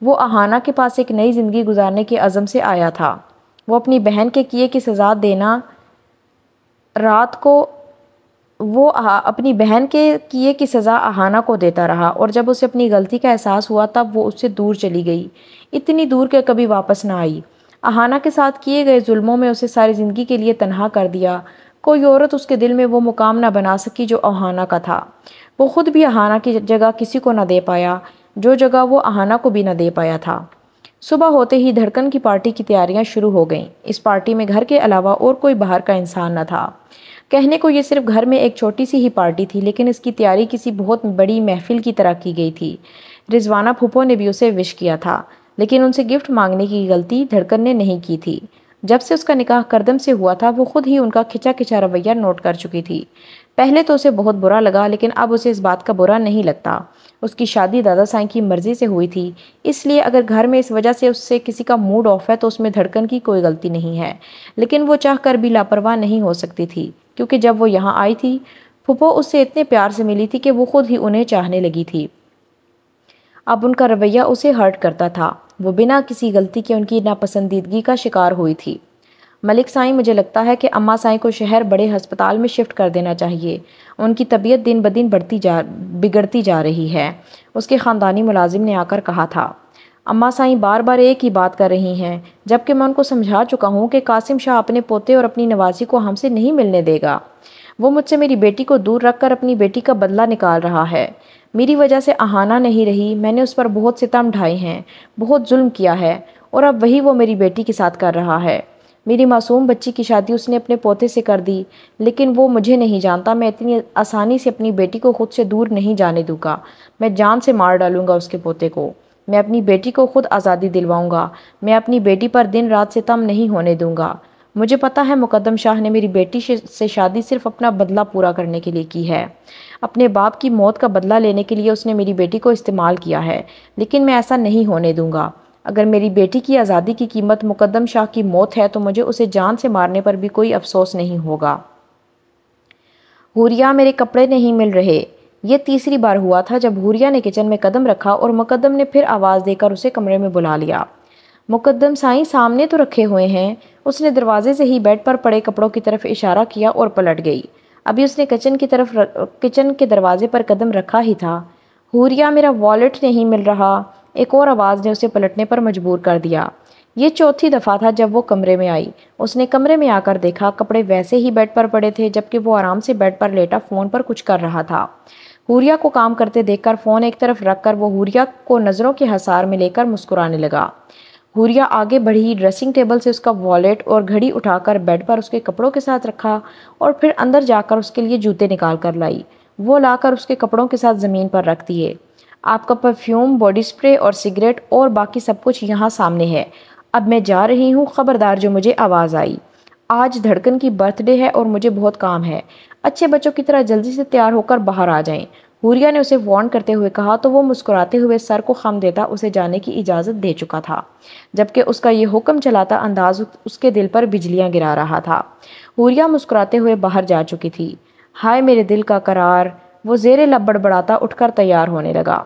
وہ اہانا کے پاس ایک نئی زندگی گزارنے کے عزم سے آیا تھا۔ وہ اپنی بہن کے کیے کی سزا دینا رات کو اپنی بہن کے کیے کی سزا اہانا کو دیتا رہا، اور جب اسے اپنی غلطی کا احساس ہوا تب وہ اس سے دور چلی گئی، اتنی دور کہ کبھی واپس نہ آئی۔ اہانا کے ساتھ کیے گئے ظلموں میں اسے ساری زندگی کے لیے تنہا کر دیا۔ کوئی عورت اس کے دل میں وہ مقام نہ بنا سکی جو اہانا کا تھا۔ وہ خود بھی اہانا کی جگہ کسی کو نہ دے پایا، جو جگہ وہ اہانا کو بھی نہ دے پایا تھا۔ صبح ہوتے ہی دھڑکن کی پارٹی کی تیاریاں شروع ہو گئیں۔ اس پارٹی میں گھر کے علاوہ اور کوئی باہر کا انسان نہ تھا۔ کہنے کو یہ صرف گھر میں ایک چھوٹی سی ہی پارٹی تھی، لیکن اس کی تیاری کسی بہت بڑی محفل کی طرح کی گئی تھی۔ رضوانہ پھوپھو نے بھی اسے وش کیا تھا، لیکن ان سے گفٹ مانگنے کی غلطی دھڑکن نے نہیں کی تھی۔ جب سے اس کا نکاح کردم سے ہوا تھا، وہ خود ہی ان کا کھچا کھچا رویہ نوٹ کر چکی تھی۔ پہلے تو اسے بہت برا لگا، لیکن اب اسے اس بات کا برا نہیں لگتا۔ اس کی شادی دادا سائیں کی مرضی سے ہوئی تھی، اس لیے اگر گھر میں اس وجہ سے اس سے کسی کا موڈ آف ہے تو اس میں دھڑکن کی کوئی غلطی نہیں ہے۔ لیکن وہ چاہ کر بھی لاپرواہ نہیں ہو سکتی تھی، کیونکہ جب وہ یہاں آئی تھی پھوپھو اس سے اتنے پیار سے ملی تھی کہ وہ خود ہی انہیں چاہنے لگی تھی۔ اب ان کا رویہ اسے ہرٹ کرتا تھا۔ وہ بنا کسی غلطی کے ان کی ناپسندیدگی کا شکار ہوئی تھی۔ ملک سائیں، مجھے لگتا ہے کہ اماں سائیں کو شہر بڑے ہسپتال میں شفٹ کر دینا چاہیے۔ ان کی طبیعت دن بدن بگڑتی جا رہی ہے، اس کے خاندانی ملازم نے آ کر کہا تھا۔ اماں سائیں بار بار ایک ہی بات کر رہی ہیں، جبکہ میں ان کو سمجھا چکا ہوں کہ قاسم شاہ اپنے پوتے اور اپنی نوازی کو ہم سے نہیں ملنے دے گا۔ وہ مجھ سے میری بیٹی کو دور رکھ کر اپنی بیٹی کا بدلہ نکال رہا ہے۔ میری وجہ سے اہانا نہیں رہی، میں نے اس پر بہت ستم ڈھائے ہیں، بہت ظلم کیا ہے، اور اب وہی وہ میری بیٹی کے ساتھ کر رہا ہے۔ میری معصوم بچی کی شادی اس نے اپنے پوتے سے کر دی، لیکن وہ مجھے نہیں جانتا۔ میں اتنی آسانی سے اپنی بیٹی کو خود سے دور نہیں جانے دوں گا۔ میں جان سے مار ڈالوں گا اس کے پوتے کو۔ میں اپنی بیٹی کو خود آزادی دلواؤں گا۔ میں اپنی بیٹی پر دن رات ستم نہیں ہونے دوں گا۔ مجھے پتا ہے مقدم شاہ نے میری بیٹی سے شادی صرف اپنا بدلہ پورا کرنے کے لیے کی ہے۔ اپنے باپ کی موت کا بدلہ لینے کے لیے اس نے میری بیٹی کو استعمال کیا ہے، لیکن میں ایسا نہیں ہونے دوں گا۔ اگر میری بیٹی کی آزادی کی قیمت مقدم شاہ کی موت ہے تو مجھے اسے جان سے مارنے پر بھی کوئی افسوس نہیں ہوگا۔ حوریہ، میرے کپڑے نہیں مل رہے۔ یہ تیسری بار ہوا تھا جب حوریہ نے کچن میں قدم رکھا اور مقدم نے پھر آواز دے کر اسے کمرے میں بلا لیا۔ مقدم سائیں سامنے تو رکھے ہوئے ہیں۔ اس نے دروازے سے ہی بیڈ پر پڑے کپڑوں کی طرف اشارہ کیا اور پلٹ گئی۔ ابھی اس نے کچن کے دروازے پر قدم رکھا ہی تھا۔ حوریہ، میرا والیٹ نہیں مل رہا۔ ایک اور آواز نے اسے پلٹنے پر مجبور کر دیا۔ یہ چوتھی دفعہ تھا جب وہ کمرے میں آئی۔ اس نے کمرے میں آ کر دیکھا کپڑے ویسے ہی بیڈ پر پڑے تھے، جبکہ وہ آرام سے بیڈ پر لیٹا فون پر کچھ کر رہا تھا۔ حوریہ کو کام کرتے دیکھ کر فون ایک طرف رکھ کر وہ حوریہ کو نظروں کے حصار میں لے کر مسکرانے لگا۔ حوریہ آگے بڑھی، ڈریسنگ ٹیبل سے اس کا والیٹ اور گھڑی اٹھا کر بیڈ پر اس کے کپڑوں کے ساتھ رکھا اور پھر اندر جا کر اس کے لیے جوتے نکال کر لائی۔ وہ لا کر اس کے کپڑوں کے ساتھ زمین پر رکھ دیے۔ آپ کا پرفیوم، باڈی سپرے اور سگریٹ اور باقی سب کچھ یہاں سامنے ہے۔ اب میں جا رہی ہوں، خبردار جو مجھے آواز آئی۔ آج دھڑکن کی برتھ ڈے ہے اور مجھے بہت کام ہے۔ اچھے بچوں کی طرح جلدی سے تیار ہو کر باہر آ جائیں۔ حوریہ نے اسے وارن کرتے ہوئے کہا تو وہ مسکراتے ہوئے سر کو خم دیتا اسے جانے کی اجازت دے چکا تھا، جبکہ اس کا یہ حکم چلاتا انداز اس کے دل پر بجلیاں گرا رہا تھا۔ حوریہ مسکراتے ہوئے باہر جا چکی تھی۔ ہائے میرے دل کا قرار، وہ زیر لب بڑبڑاتا اٹھ کر تیار ہونے لگا۔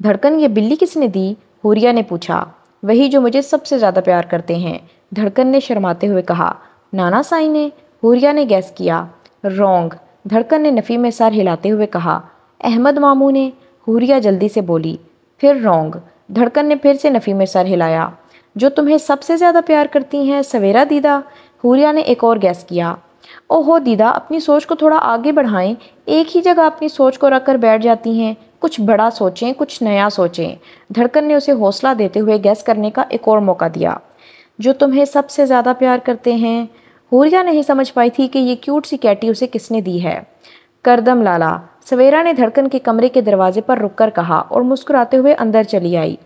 دھڑکن، یہ بلی کس نے دی؟ حوریہ نے پوچھا۔ وہی جو مجھے سب سے زیادہ پیار کرتے ہیں، دھڑکن نے شرماتے ہوئے کہا۔ نانا سائیں نے؟ حوریہ نے گیس کیا۔ رونگ، دھڑکن نے نفی میں سر ہلاتے ہوئے کہا۔ احمد ماموں نے؟ حوریہ جلدی سے بولی۔ پھر رونگ، دھڑکن نے پھر سے نفی میں سر ہلایا۔ جو تمہیں سب سے زیادہ پیار کرتی ہیں، سویرا دیدا؟ حوریہ نے ایک اور گیس کیا۔ اوہو دیدا، اپنی سوچ کو تھوڑا آگے بڑھائیں، ایک ہی جگہ اپنی سوچ کو رکھ کر بیٹھ جاتی ہیں۔ کچھ بڑا سوچیں، کچھ نیا سوچیں۔ دھڑکن نے اسے حوصلہ دیتے ہوئے گیس کرنے کا ایک اور موقع دیا۔ جو تمہیں سب سے زیادہ پیار کرتے ہیں؟ حوریہ نہیں سمجھ پائی تھی کہ یہ کیوٹ سی کیٹی اسے کس نے دی ہے۔ کردم لالا، سویرا نے دھڑکن کے کمرے کے دروازے پر رک کر کہا اور مسکراتے ہوئے اندر چلی آئی۔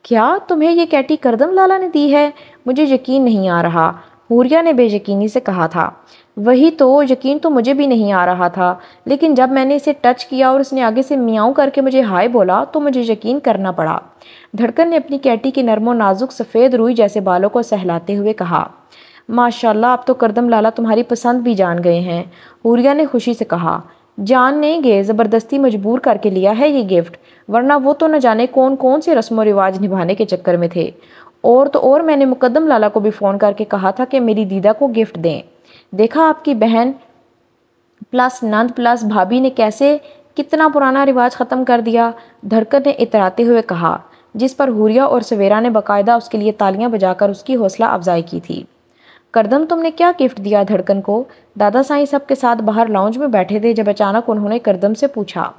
کیا تمہیں یہ کیٹی کردم لالا نے دی ہے؟ مجھے یقین نہیں آ رہا، حوریہ نے بے یقینی سے کہا تھا۔ وہی تو، یقین تو مجھے بھی نہیں آ رہا تھا، لیکن جب میں نے اسے ٹچ کیا اور اس نے آگے سے میاؤں کر کے مجھے ہائے بولا تو مجھے یقین کرنا پڑا۔ دھڑکن نے اپنی کیٹی کے نرم و نازک سفید روئی جیسے بالوں کو سہلاتے ہوئے کہا۔ ماشاءاللہ، اب تو کردم لالا تمہاری پسند بھی جان گئے ہیں، حوریہ نے خوشی سے کہا۔ جاننے گے زبردستی مجبور کر کے لیا ہے یہ گفٹ، ورنہ وہ تو نہ جانے کون کون سے رسم و رواج نبھانے کے چکر میں تھے۔ اور میں نے مقدم لالا کو بھی فون کر کے کہا تھا کہ میری دیدہ کو گفٹ دیں۔ دیکھا آپ کی بہن پلس نند پلس بھابھی نے کیسے کتنا پرانا رواج ختم کر دیا، دھڑکن نے اتراتے ہوئے کہا، جس پر حوریہ اور سویرا نے باقاعدہ اس کے لیے تالیاں بجا کر اس کی حوصلہ افزائی کی تھی۔ کردم تم نے کیا گفٹ دیا دھڑکن کو؟ دادا سائیں سب کے ساتھ باہر لاؤنج میں بیٹھے تھے جب اچانک انہوں نے کردم سے پوچھا۔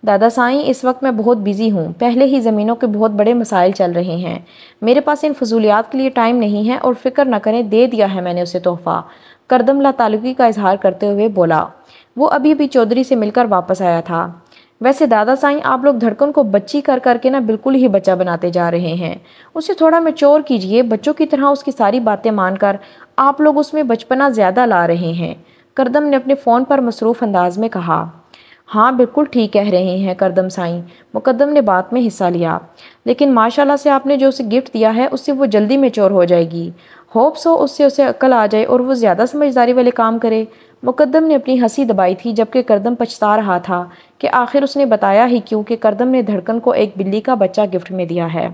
دادا سائیں اس وقت میں بہت بیزی ہوں، پہلے ہی زمینوں کے بہت بڑے مسائل چل رہے ہیں، میرے پاس ان فضولیات کے لیے ٹائم نہیں ہے، اور فکر نہ کریں دے دیا ہے میں نے اسے تحفہ، کردم لا تعلقی کا اظہار کرتے ہوئے بولا۔ وہ ابھی بھی چودھری سے مل کر واپس آیا تھا۔ ویسے دادا سائیں آپ لوگ دھڑکن کو بچی کر کر کے بالکل ہی بچہ بناتے جا رہے ہیں، اسے تھوڑا میچور کیجئے، بچوں کی طرح اس کی ساری باتیں مان کر آپ لوگ اس میں بچپنا زیادہ لا رہے ہیں، کردم نے اپنے فون پر مصروف انداز میں کہا۔ ہاں بالکل ٹھیک کہہ رہے ہیں کردم سائیں، مقدم نے بات میں حصہ لیا، لیکن ماشاءاللہ سے آپ نے جو اسے گفٹ دیا ہے اس سے وہ جلدی میچور ہو جائے گی، ہوپ سو اس سے اسے عقل آ جائے اور وہ زیادہ سمجھداری والے کام کرے۔ مقدم نے اپنی ہنسی دبائی تھی جبکہ کردم پچھتا رہا تھا کہ آخر اس نے بتایا ہی کیوں کہ کردم نے دھڑکن کو ایک بلی کا بچہ گفٹ میں دیا ہے۔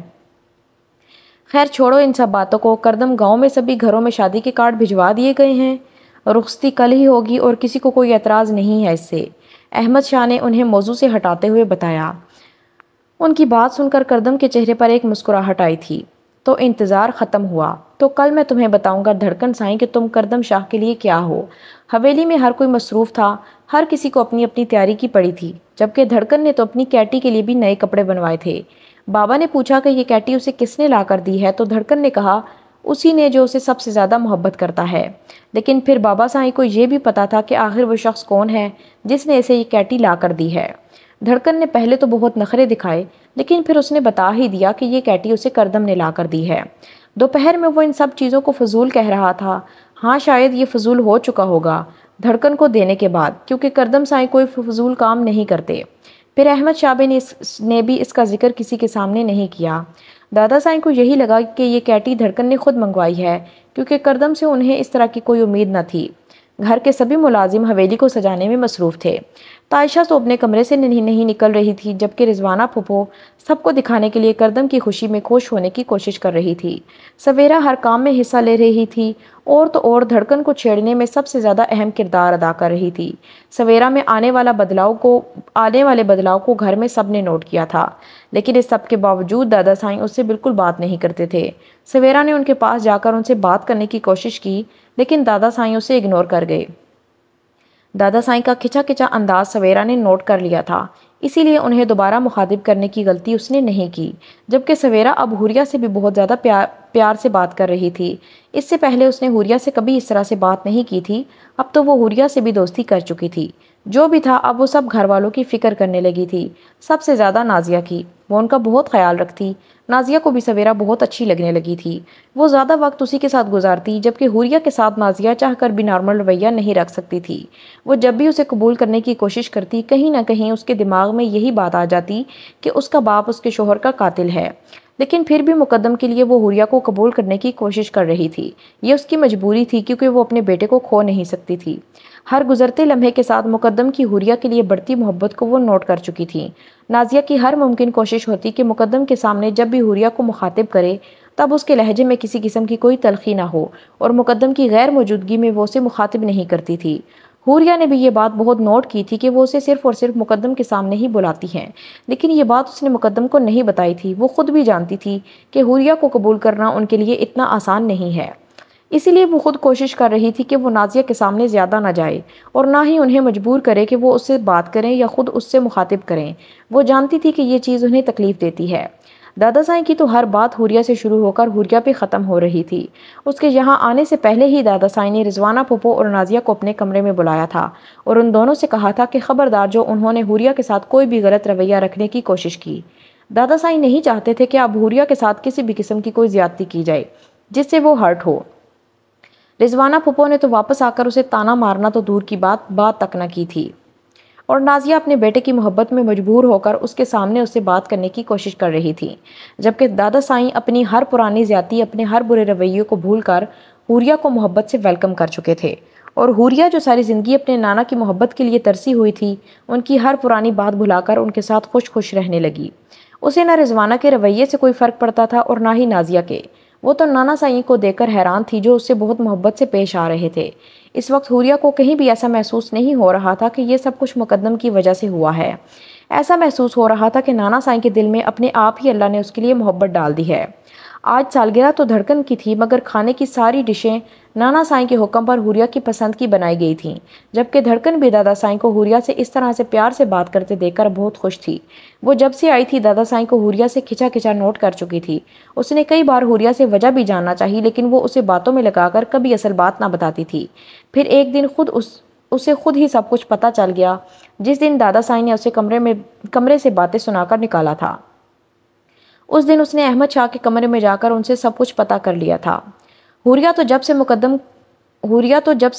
خیر چھوڑو ان سب باتوں کو، کردم گاؤں میں سبھی گھروں میں شادی کے کارڈ بھجوا دیے گئے ہیں، رخصتی کل ہی ہوگی اور کسی کو کوئی اعتراض نہیں ہے اس سے، احمد شاہ نے انہیں موضوع سے ہٹاتے ہوئے بتایا۔ ان کی بات سن کر کردم کے چہرے پر ایک مسکراہٹ آئی تھی۔ تو انتظار ختم ہوا، تو کل میں تمہیں بتاؤں گا دھڑکن سائیں کہ تم کردم شاہ کے لیے کیا ہو۔ حویلی میں ہر کوئی مصروف تھا، ہر کسی کو اپنی اپنی تیاری کی پڑی تھی، جبکہ دھڑکن نے تو اپنی کیٹی کے لیے بھی نئے کپڑے بنوائے تھے۔ بابا نے پوچھا کہ یہ کیٹی اسے کس نے لا کر دی ہے تو دھڑکن نے کہا اسی نے جو اسے سب سے زیادہ محبت کرتا ہے، لیکن پھر بابا سائیں کو یہ بھی پتا تھا کہ آخر وہ شخص کون ہے جس نے اسے یہ کیٹی لا کر دی ہے۔ دھڑکن نے پہلے تو بہت نخرے دکھائے، لیکن پھر اس نے بتا ہی دیا کہ یہ کیٹی اسے کردم نے لا کر دی ہے۔ دوپہر میں وہ ان سب چیزوں کو فضول کہہ رہا تھا، ہاں شاید یہ فضول ہو چکا ہوگا دھڑکن کو دینے کے بعد، کیونکہ کردم سائیں کوئی فضول کام نہیں کرتے۔ پھر احمد شاہ نے بھی اس کا ذکر کسی کے سامنے نہیں کیا۔ دادا سائیں کو یہی لگا کہ یہ کیٹی دھڑکن نے خود منگوائی ہے، کیونکہ کردم سے انہیں اس طرح کی کوئی امید نہ تھی۔ گھر کے سبھی ملازم حویلی کو سجانے میں مصروف تھے۔ تائشہ تو اپنے کمرے سے نہیں نکل رہی تھی، جبکہ رضوانہ پھپھو سب کو دکھانے کے لیے کردم کی خوشی میں خوش ہونے کی کوشش کر رہی تھی۔ سویرا ہر کام میں حصہ لے رہی تھی، اور دھڑکن کو چھیڑنے میں سب سے زیادہ اہم کردار ادا کر رہی تھی۔ سویرا میں آنے والے بدلاؤ کو گھر میں سب نے نوٹ کیا تھا، لیکن اس سب کے باوجود دادا سائیں اس سے بالکل بات نہیں کرتے تھے۔ سویرا نے ان کے پاس جا کر ان سے بات کرنے کی کوشش کی، لیکن دادا سائیں اسے اگنور کر گئے۔ دادا سائیں کا کھچا کھچا انداز سویرا نے نوٹ کر لیا تھا، اسی لیے انہیں دوبارہ مخاطب کرنے کی غلطی اس نے نہیں کی، جبکہ سویرا اب حوریہ سے بھی بہت زیادہ پیار سے بات کر رہی تھی۔ اس سے پہلے اس نے حوریہ سے کبھی اس طرح سے بات نہیں کی تھی، اب تو وہ حوریہ سے بھی دوستی کر چکی تھی۔ جو بھی تھا اب وہ سب گھر والوں کی فکر کرنے لگی تھی، سب سے زیادہ نازیہ کی، وہ ان کا بہت خیال رکھتی۔ نازیہ کو بھی سویرا بہت اچھی لگنے لگی تھی، وہ زیادہ وقت اسی کے ساتھ گزارتی، جبکہ حوریہ کے ساتھ نازیہ چاہ کر بھی نارمل رویہ نہیں رکھ سکتی تھی۔ وہ جب بھی اسے قبول کرنے کی کوشش کرتی، کہیں نہ کہیں اس کے دماغ میں یہی بات آ جاتی کہ اس کا باپ اس کے شوہر کا قاتل ہے، لیکن پھر بھی مقدم کے لیے وہ حوریہ کو قبول کرنے کی کوشش کر رہی تھی۔ یہ اس کی مجبوری تھی، کیونکہ وہ اپنے بیٹے کو کھو نہیں سکتی تھی۔ ہر گزرتے لمحے کے ساتھ مقدم کی حوریہ کے لیے بڑھتی محبت کو وہ نوٹ کر چکی تھی۔ نازیہ کی ہر ممکن کوشش ہوتی کہ مقدم کے سامنے جب بھی حوریہ کو مخاطب کرے تب اس کے لہجے میں کسی قسم کی کوئی تلخی نہ ہو، اور مقدم کی غیر موجودگی میں وہ اسے مخاطب نہیں کرتی تھی۔ حوریہ نے بھی یہ بات بہت نوٹ کی تھی کہ وہ اسے صرف اور صرف مقدم کے سامنے ہی بلاتی ہیں، لیکن یہ بات اس نے مقدم کو نہیں بتائی تھی۔ وہ خود بھی جانتی تھی کہ حوریہ کو قبول کرنا ان کے لیے اتنا آسان نہیں ہے، اسی لیے وہ خود کوشش کر رہی تھی کہ وہ نازیہ کے سامنے زیادہ نہ جائے، اور نہ ہی انہیں مجبور کرے کہ وہ اس سے بات کریں یا خود اس سے مخاطب کریں۔ وہ جانتی تھی کہ یہ چیز انہیں تکلیف دیتی ہے۔ دادا سائیں کی تو ہر بات حوریہ سے شروع ہو کر حوریہ پہ ختم ہو رہی تھی۔ اس کے یہاں آنے سے پہلے ہی دادا سائیں نے رضوانہ پھپھو اور نازیہ کو اپنے کمرے میں بلایا تھا، اور ان دونوں سے کہا تھا کہ خبردار جو انہوں نے حوریہ کے ساتھ کوئی بھی غلط رویہ رکھنے کی کوشش کی۔ دادا سائیں نہیں چاہتے تھے کہ اب حوریہ کے ساتھ کسی بھی قسم کی کوئی زیادتی کی جائے جس سے وہ ہرٹ ہو۔ رضوانہ پھپھو نے تو واپس آ کر اسے تانا مارنا تو دور کی بات تک نہ کی تھی، اور نازیہ اپنے بیٹے کی محبت میں مجبور ہو کر اس کے سامنے اس سے بات کرنے کی کوشش کر رہی تھی، جبکہ دادا سائیں اپنی ہر پرانی زیادتی، اپنے ہر برے رویے کو بھول کر حوریہ کو محبت سے ویلکم کر چکے تھے، اور حوریہ جو ساری زندگی اپنے نانا کی محبت کے لیے ترسی ہوئی تھی، ان کی ہر پرانی بات بھلا کر ان کے ساتھ خوش خوش رہنے لگی۔ اسے نہ رضوانہ کے رویے سے کوئی فرق پڑتا تھا اور نہ ہی نازیہ کے۔ وہ تو نانا سائیں کو دیکھ کر حیران تھی جو اس سے بہت محبت سے پیش آ رہے تھے۔ اس وقت حوریہ کو کہیں بھی ایسا محسوس نہیں ہو رہا تھا کہ یہ سب کچھ مقدم کی وجہ سے ہوا ہے۔ ایسا محسوس ہو رہا تھا کہ نانا سائیں کے دل میں اپنے آپ ہی اللہ نے اس کے لیے محبت ڈال دی ہے۔ آج سالگرہ تو دھڑکن کی تھی، مگر کھانے کی ساری ڈشیں نانا سائیں کے حکم پر حوریہ کی پسند کی بنائی گئی تھیں، جبکہ دھڑکن بھی دادا سائیں کو حوریہ سے اس طرح سے پیار سے بات کرتے دیکھ کر بہت خوش تھی۔ وہ جب سے آئی تھی دادا سائیں کو حوریہ سے کھچا کھچا نوٹ کر چکی تھی۔ اس نے کئی بار حوریہ سے وجہ بھی جاننا چاہی، لیکن وہ اسے باتوں میں لگا کر کبھی اصل بات نہ بتاتی تھی۔ پھر ایک دن اسے خود ہی سب کچھ پتہ چل گیا، جس دن دادا سائیں نے اسے کمرے سے باتیں سنا کر نکالا تھا۔ اس دن اس نے احمد شاہ کے کمرے میں جا کر ان سے سب کچھ پتہ کر لیا تھا۔ حوریہ تو جب سے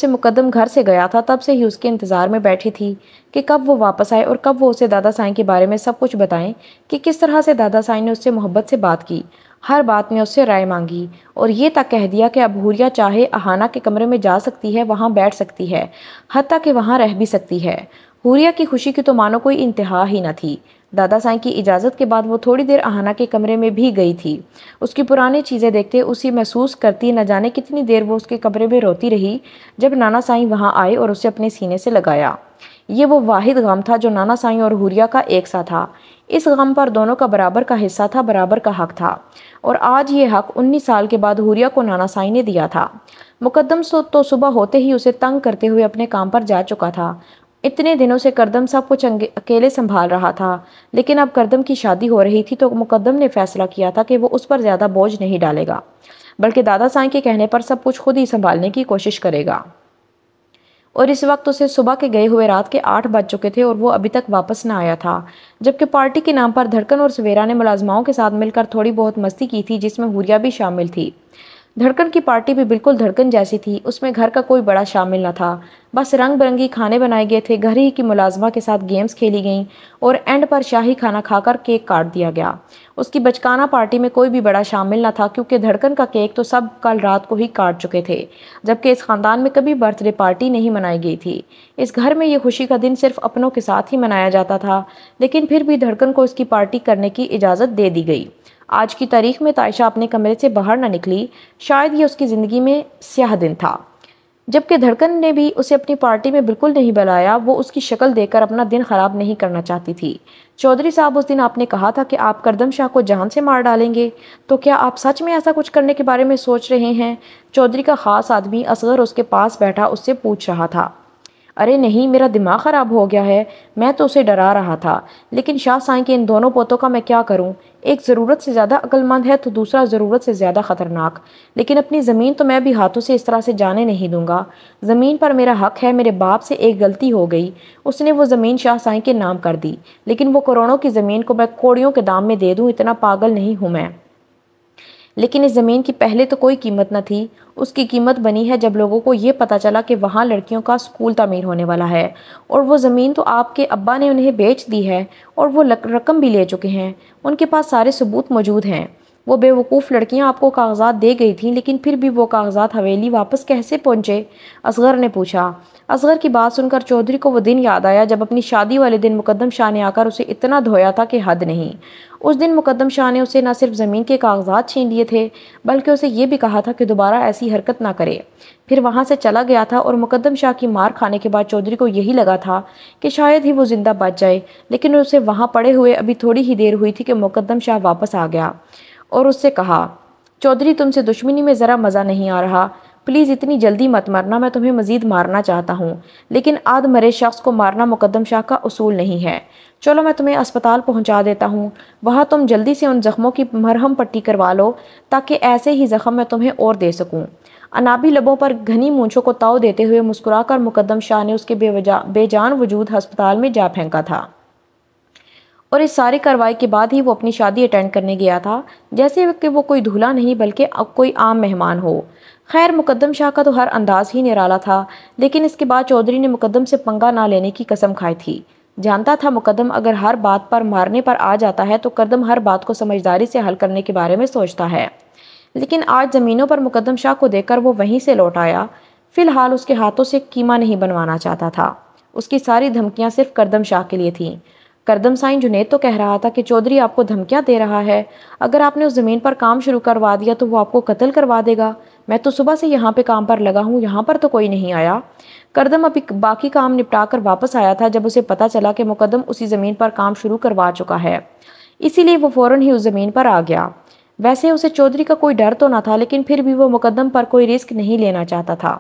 مقدم گھر سے گیا تھا تب سے ہی اس کے انتظار میں بیٹھی تھی کہ کب وہ واپس آئے اور کب وہ اسے دادا سائیں کے بارے میں سب کچھ بتائیں کہ کس طرح سے دادا سائیں نے اس سے محبت سے بات کی، ہر بات میں اس سے رائے مانگی، اور یہ تک کہہ دیا کہ اب حوریہ چاہے اہانہ کے کمرے میں جا سکتی ہے، وہاں بیٹھ سکتی ہے، حتیٰ کہ وہاں رہ بھی سکتی ہے۔ حوریہ کی خوشی کی تو مانو کوئی انتہا ہی نہ تھی۔ دادا سائیں کی اجازت کے بعد وہ تھوڑی دیر اہانہ کے کمرے میں بھی گئی تھی۔ اس کی پرانی چیزیں دیکھتے اسی محسوس کرتی، نہ جانے کتنی دیر وہ اس کے کمرے میں روتی رہی، جب نانا سائیں وہاں آئے اور اسے اپنے سینے سے لگایا۔ یہ وہ واحد غم تھا جو نانا سائیں اور حوریہ کا ایک سا تھا۔ اس غم پر دونوں کا برابر کا حصہ تھا، برابر کا حق تھا، اور آج یہ حق 19 سال کے بعد حوریہ کو نانا سائیں نے دیا تھا۔ مقدم تو صبح ہوتے ہی اسے تنگ کرتے ہوئے اپنے کام پر جا چکا تھا۔ اتنے دنوں سے کردم سب کچھ اکیلے سنبھال رہا تھا، لیکن اب کردم کی شادی ہو رہی تھی تو مقدم نے فیصلہ کیا تھا کہ وہ اس پر زیادہ بوجھ نہیں ڈالے گا، بلکہ دادا سائیں کے کہنے پر سب کچھ خود ہی سنبھالنے کی کوشش کرے گا۔ اور اس وقت اسے صبح کے گئے ہوئے رات کے 8 بج چکے تھے اور وہ ابھی تک واپس نہ آیا تھا، جبکہ پارٹی کے نام پر دھڑکن اور سویرا نے ملازماؤں کے ساتھ مل کر تھوڑی بہت مستی کی تھی، جس میں حوریہ بھی شامل تھی۔ دھڑکن کی پارٹی بھی بالکل دھڑکن جیسی تھی، اس میں گھر کا کوئی بڑا شامل نہ تھا، بس رنگ برنگی کھانے بنائے گئے تھے، گھر ہی کی ملازمہ کے ساتھ گیمز کھیلی گئیں اور اینڈ پر شاہی کھانا کھا کر کیک کاٹ دیا گیا۔ اس کی بچکانہ پارٹی میں کوئی بھی بڑا شامل نہ تھا، کیونکہ دھڑکن کا کیک تو سب کل رات کو ہی کاٹ چکے تھے، جبکہ اس خاندان میں کبھی برتھ ڈے پارٹی نہیں منائی گئی تھی۔ اس گھر میں یہ خوشی کا دن صرف اپنوں کے ساتھ ہی منایا جاتا تھا، لیکن پھر بھی دھڑکن کو اس کی پارٹی کرنے کی اجازت دے دی گئی۔ آج کی تاریخ میں عائشہ اپنے کمرے سے باہر نہ نکلی، شاید یہ اس کی زندگی میں سیاہ دن تھا۔ جبکہ دھڑکن نے بھی اسے اپنی پارٹی میں بالکل نہیں بلایا، وہ اس کی شکل دیکھ کر اپنا دن خراب نہیں کرنا چاہتی تھی۔ چودھری صاحب، اس دن آپ نے کہا تھا کہ آپ کردم شاہ کو جان سے مار ڈالیں گے، تو کیا آپ سچ میں ایسا کچھ کرنے کے بارے میں سوچ رہے ہیں؟ چودھری کا خاص آدمی اصغر اس کے پاس بیٹھا اس سے پوچھ رہا تھا۔ ارے نہیں، میرا دماغ خراب ہو گیا ہے، میں تو اسے ڈرا رہا تھا، لیکن شاہ سائیں کے ان دونوں پوتوں کا میں کیا کروں؟ ایک ضرورت سے زیادہ عقل مند ہے تو دوسرا ضرورت سے زیادہ خطرناک، لیکن اپنی زمین تو میں بھی ہاتھوں سے اس طرح سے جانے نہیں دوں گا۔ زمین پر میرا حق ہے، میرے باپ سے ایک غلطی ہو گئی، اس نے وہ زمین شاہ سائیں کے نام کر دی، لیکن وہ کروڑوں کی زمین کو میں کوڑیوں کے دام میں دے دوں، اتنا پاگل نہیں ہوں میں۔ لیکن اس زمین کی پہلے تو کوئی قیمت نہ تھی، اس کی قیمت بنی ہے جب لوگوں کو یہ پتہ چلا کہ وہاں لڑکیوں کا اسکول تعمیر ہونے والا ہے، اور وہ زمین تو آپ کے ابا نے انہیں بیچ دی ہے اور وہ رقم بھی لے چکے ہیں، ان کے پاس سارے ثبوت موجود ہیں۔ وہ بے وقوف لڑکیاں آپ کو کاغذات دے گئی تھیں، لیکن پھر بھی وہ کاغذات حویلی واپس کیسے پہنچے؟ اصغر نے پوچھا۔ اصغر کی بات سن کر چودھری کو وہ دن یاد آیا جب اپنی شادی والے دن مقدم شاہ نے آ کر اسے اتنا دھویا تھا کہ حد نہیں۔ اس دن مقدم شاہ نے اسے نہ صرف زمین کے کاغذات چھین لیے تھے، بلکہ اسے یہ بھی کہا تھا کہ دوبارہ ایسی حرکت نہ کرے۔ پھر وہاں سے چلا گیا تھا، اور مقدم شاہ کی مار کھانے کے بعد چودھری کو یہی لگا تھا کہ شاید ہی وہ زندہ بچ جائے، لیکن اسے وہاں پڑے ہوئے ابھی تھوڑی ہی دیر ہوئی تھی کہ مقدم شاہ واپس آ گیا اور اس سے کہا، چودھری تم سے دشمنی میں ذرا مزہ نہیں آ رہا، پلیز اتنی جلدی مت مرنا، میں تمہیں مزید مارنا چاہتا ہوں، لیکن آدھ مرے شخص کو مارنا مقدم شاہ کا اصول نہیں ہے۔ چلو میں تمہیں اسپتال پہنچا دیتا ہوں، وہاں تم جلدی سے ان زخموں کی مرہم پٹی کروا لو تاکہ ایسے ہی زخم میں تمہیں اور دے سکوں۔ انابی لبوں پر گھنی مونچھوں کو تاؤ دیتے ہوئے مسکرا کر مقدم شاہ نے اس کے بے جان وجود ہسپتال میں جا پھینکا تھا، اور اس ساری کارروائی کے بعد ہی وہ اپنی شادی اٹینڈ کرنے گیا تھا، جیسے کہ وہ کوئی دولہا نہیں بلکہ کوئی عام مہمان ہو۔ خیر، مقدم شاہ کا تو ہر انداز ہی نرالا تھا، لیکن اس کے بعد چودھری نے مقدم سے پنگا نہ لینے کی قسم کھائی تھی۔ جانتا تھا مقدم اگر ہر بات پر مارنے پر آ جاتا ہے تو کردم ہر بات کو سمجھداری سے حل کرنے کے بارے میں سوچتا ہے، لیکن آج زمینوں پر مقدم شاہ کو دیکھ کر وہ وہیں سے لوٹ آیا۔ فی الحال اس کے ہاتھوں سے کیما نہیں بنوانا چاہتا تھا۔ اس کی ساری دھمکیاں صرف کردم شاہ کے لیے تھیں۔ کردم سائیں جنید تو کہہ رہا تھا کہ چودھری آپ کو دھمکیاں دے رہا ہے، اگر آپ نے اس زمین پر کام شروع کروا دیا تو وہ آپ کو قتل کروا دے گا۔ میں تو صبح سے یہاں پہ کام پر لگا ہوں، یہاں پر تو کوئی نہیں آیا۔ کردم ابھی باقی کام نپٹا کر واپس آیا تھا جب اسے پتا چلا کہ مقدم اسی زمین پر کام شروع کروا چکا ہے، اسی لیے وہ فوراً ہی اس زمین پر آ گیا۔ ویسے اسے چودھری کا کوئی ڈر تو نہ تھا، لیکن پھر بھی وہ مقدم پر کوئی رسک نہیں لینا چاہتا تھا۔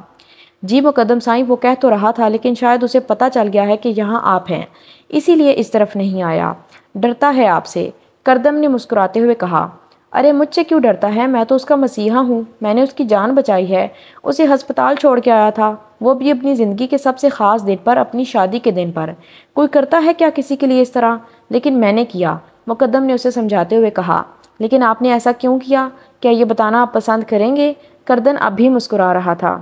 جی مقدم سائیں، وہ کہہ تو رہا تھا، لیکن شاید اسے پتا چل گیا ہے کہ یہاں آپ ہیں، اسی لیے اس طرف نہیں آیا۔ ڈرتا ہے آپ سے، کردم نے مسکراتے ہوئے کہا۔ ارے مجھ سے کیوں ڈرتا ہے، میں تو اس کا مسیحا ہوں، میں نے اس کی جان بچائی ہے، اسے ہسپتال چھوڑ کے آیا تھا، وہ بھی اپنی زندگی کے سب سے خاص دن پر، اپنی شادی کے دن پر۔ کوئی کرتا ہے کیا کسی کے لیے اس طرح؟ لیکن میں نے کیا، مقدم نے اسے سمجھاتے ہوئے کہا۔ لیکن آپ نے ایسا کیوں کیا؟ کیا یہ بتانا آپ پسند کریں گے؟ کردن اب بھی مسکرا رہا تھا۔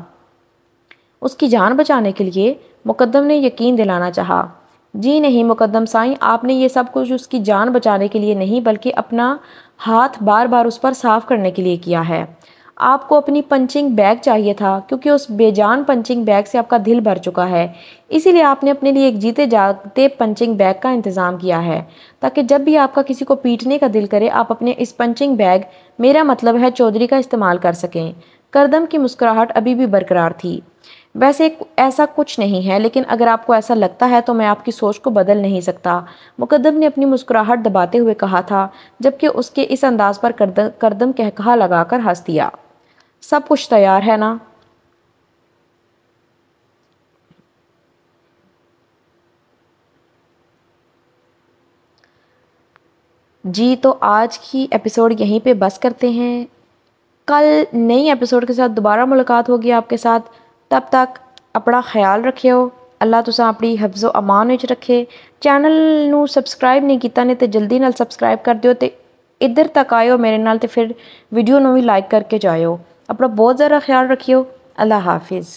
اس کی جان بچانے کے لیے؟ مقدم نے یقین دلانا چاہا۔ جی نہیں مقدم سائیں، آپ نے یہ سب کچھ اس کی جان بچانے کے لیے نہیں، بلکہ اپنا ہاتھ بار بار اس پر صاف کرنے کے لیے کیا ہے۔ آپ کو اپنی پنچنگ بیگ چاہیے تھا، کیونکہ اس بے جان پنچنگ بیگ سے آپ کا دل بھر چکا ہے، اسی لیے آپ نے اپنے لیے ایک جیتے جاگتے پنچنگ بیگ کا انتظام کیا ہے، تاکہ جب بھی آپ کا کسی کو پیٹنے کا دل کرے آپ اپنے اس پنچنگ بیگ، میرا مطلب ہے چودھری، کا استعمال کر سکیں۔ کردم کی مسکراہٹ ابھی بھی برقرار تھی۔ ویسے ایسا کچھ نہیں ہے، لیکن اگر آپ کو ایسا لگتا ہے تو میں آپ کی سوچ کو بدل نہیں سکتا، مقدم نے اپنی مسکراہٹ دباتے ہوئے کہا تھا، جبکہ اس کے اس انداز پر کردم قہقہا لگا کر ہنس دیا۔ سب کچھ تیار ہے نا؟ جی تو آج کی ایپیسوڈ یہیں پہ بس کرتے ہیں، کل نئی ایپیسوڈ کے ساتھ دوبارہ ملاقات ہوگی آپ کے ساتھ۔ تب تک اپنا خیال رکھیو، اللہ تساں اپنی حفظ و امان وچ رکھے۔ چینل نو سبسکرائب نہیں کیتا نے تے جلدی نال سبسکرائب کر دیو، تے ادھر تک آئیو میرے نال تے پھر ویڈیو نو بھی لائک کر کے جائیو۔ اپنا بہت زیادہ خیال رکھیو، اللہ حافظ۔